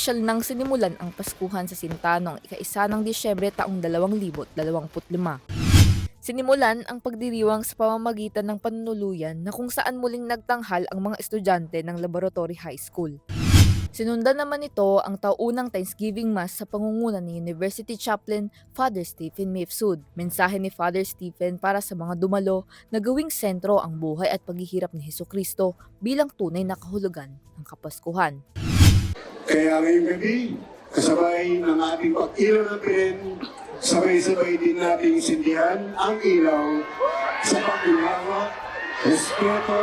Opisyal nang sinimulan ang Paskuhan sa Sinta noong ika-1 ng Disyembre taong 2025. Sinimulan ang pagdiriwang sa pamamagitan ng panunuluyan na kung saan muling nagtanghal ang mga estudyante ng Laboratory High School. Sinundan naman ito ang taunang Thanksgiving Mass sa pangunguna ni University Chaplain Father Stephen Mifsud. Mensahe ni Father Stephen para sa mga dumalo na gawing sentro ang buhay at paghihirap ni Hesukristo bilang tunay na kahulugan ng Kapaskuhan. Kaya ngayong gabi, kasabay ng ating pag-ilaw ng piren, sabay-sabay din nating sindihan ang ilaw sa pag-ilawa, respeto,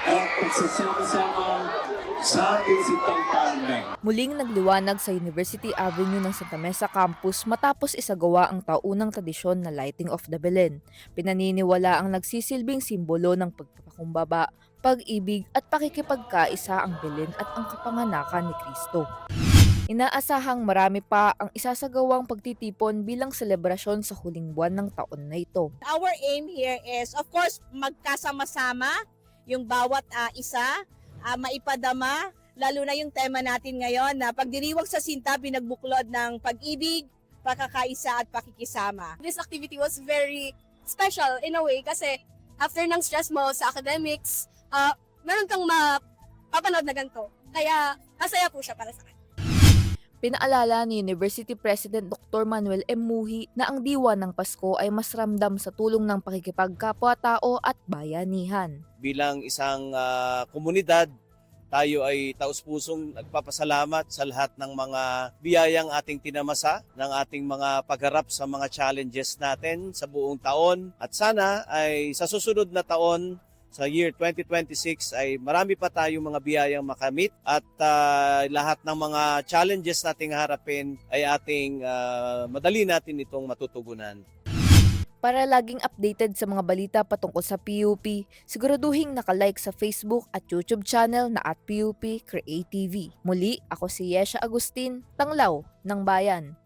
at pagsasama-sama sa ating sintang tahanan. Muling nagliwanag sa University Avenue ng Santa Mesa Campus matapos isagawa ang taunang tradisyon na Lighting of the Belen. Pinaniniwala ang nagsisilbing simbolo ng pagpapakumbaba, pag-ibig at pakikipagkaisa ang Belen at ang kapanganakan ni Kristo. Inaasahang marami pa ang isasagawang pagtitipon bilang selebrasyon sa huling buwan ng taon na ito. Our aim here is, of course, magkasama-sama yung bawat isa, maipadama, lalo na yung tema natin ngayon na pagdiriwang sa Sinta, pinagbuklod ng pag-ibig, pakakaisa at pakikisama. This activity was very special in a way kasi after ng stress mo sa academics, meron kang mapapanood na ganito. Kaya masaya po siya para sa akin. Pinaalala ni University President Dr. Manuel M. Muhi na ang diwa ng Pasko ay mas ramdam sa tulong ng pakikipagkapwa-tao at bayanihan. Bilang isang komunidad, tayo ay taus-pusong nagpapasalamat sa lahat ng mga biyayang ating tinamasa, ng ating mga pagharap sa mga challenges natin sa buong taon. At sana ay sa susunod na taon, sa year 2026 ay marami pa tayong mga biyayang makamit at lahat ng mga challenges nating harapin ay ating madali natin itong matutugunan. Para laging updated sa mga balita patungkol sa PUP, siguraduhin nakalike sa Facebook at YouTube channel na @PUP Create TV. Muli, ako si Yesha Agustin, Tanglaw ng Bayan.